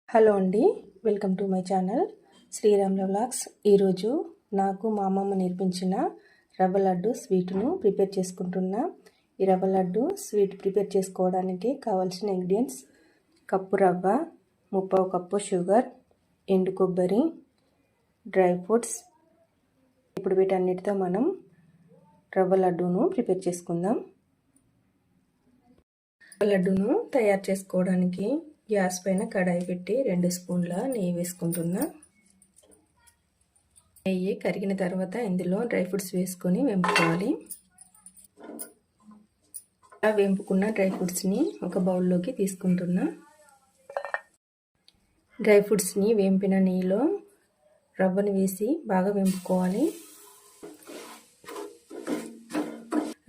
Hello అండి, welcome to my channel శ్రీరామ్ల vlogs. ఈరోజు నాకు మా అమ్మమ్మ నేర్పించిన రవ్వ లడ్డు స్వీట్ను ప్రిపేర్ చేసుకుంటున్నా. ఈ రవ్వ లడ్డు స్వీట్ ప్రిపేర్ చేసుకోవడానికి కావాల్సిన ఇంగ్రీడియంట్స్: కప్పు రవ్వ, 3/4 కప్పు షుగర్, ఎండు కొబ్బరి, డ్రై ఫ్రూట్స్. ఇప్పుడు వీటన్నిటితో మనం రవ్వ లడ్డును ప్రిపేర్ చేసుకుందాం. రవ్వ లడ్డును తయారు చేసుకోవడానికి గ్యాస్ పైన కడాయి పెట్టి 2 స్పూన్ల నెయ్యి వేసుకుంటున్నా. నెయ్యి కరిగిన తర్వాత ఇందులో డ్రై ఫ్రూట్స్ వేసుకొని వేపుకోవాలి. అలా వేపుకున్న డ్రై ఫ్రూట్స్ని ఒక బౌల్లోకి తీసుకుంటున్నా. డ్రై ఫ్రూట్స్ని వేంపిన నెయ్యిలో రవ్వను వేసి బాగా వేపుకోవాలి.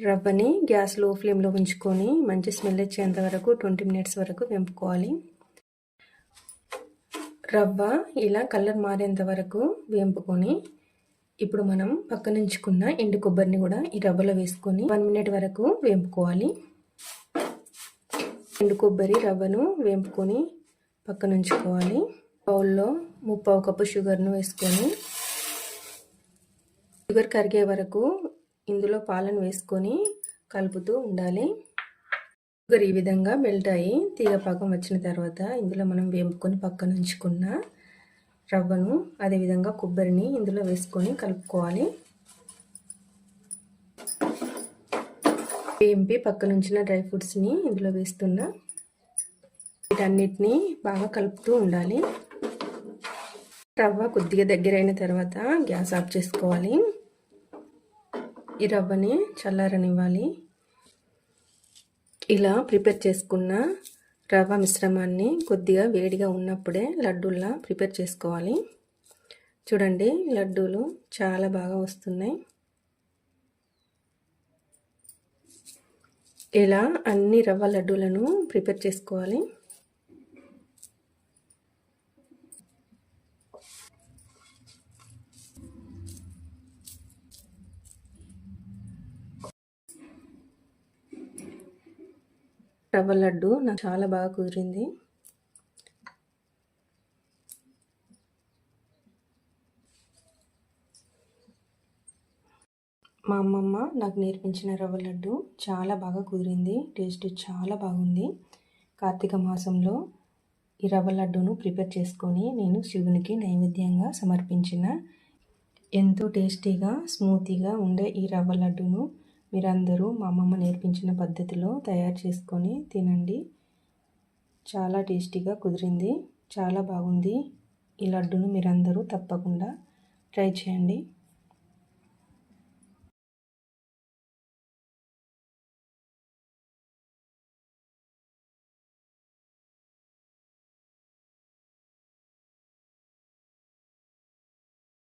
రవ్వని గ్యాస్ లో ఫ్లేమ్లో ఉంచుకొని మంచి స్మెల్ వచ్చేంత వరకు 20 మినిట్స్ వరకు వేపుకోవాలి. రవ్వ ఇలా కలర్ మారేంత వరకు వేపుకొని ఇప్పుడు మనం పక్కనుంచుకున్న ఎండు కొబ్బరిని కూడా ఈ రవ్వలో వేసుకొని 1 మినిట్ వరకు వేపుకోవాలి. ఎండు కొబ్బరి రవ్వను వేపుకొని పక్కనుంచుకోవాలి. బౌల్లో 3/4 కప్పు షుగర్ను వేసుకొని షుగర్ కరిగే వరకు ఇందులో పాలను వేసుకొని కలుపుతూ ఉండాలి. షుగర్ ఈ విధంగా మెల్ట్ అయ్యి తీగపాకం వచ్చిన తర్వాత ఇందులో మనం వేపుకొని పక్కన ఉంచుకున్న రవ్వను అదేవిధంగా కొబ్బరిని ఇందులో వేసుకొని కలుపుకోవాలి. వేంపి పక్కన ఉంచిన డ్రై ఫ్రూట్స్ని ఇందులో వేస్తున్నా. వీటన్నిటిని బాగా కలుపుతూ ఉండాలి. రవ్వ కొద్దిగా దగ్గరైన తర్వాత గ్యాస్ ఆఫ్ చేసుకోవాలి. ఈ రవ్వని చల్లారనివ్వాలి. ఇలా ప్రిపేర్ చేసుకున్న రవ్వ మిశ్రమాన్ని కొద్దిగా వేడిగా ఉన్నప్పుడే లడ్డూల్లా ప్రిపేర్ చేసుకోవాలి. చూడండి, లడ్డూలు చాలా బాగా వస్తున్నాయి. ఇలా అన్ని రవ్వ లడ్డూలను ప్రిపేర్ చేసుకోవాలి. రవ్వ లడ్డు నాకు చాలా బాగా కుదిరింది. మా అమ్మమ్మ నాకు నేర్పించిన రవ్వ లడ్డు చాలా బాగా కుదిరింది. టేస్ట్ చాలా బాగుంది. కార్తీక మాసంలో ఈ రవ్వ లడ్డును ప్రిపేర్ చేసుకొని నేను శివునికి నైవేద్యంగా సమర్పించిన ఎంతో టేస్టీగా స్మూతీగా ఉండే ఈ రవ్వ లడ్డును మీరందరూ మా అమ్మమ్మ నేర్పించిన పద్ధతిలో తయారు చేసుకొని తినండి. చాలా టేస్టీగా కుదిరింది. చాలా బాగుంది. ఈ లడ్డును మీరందరూ తప్పకుండా ట్రై చేయండి.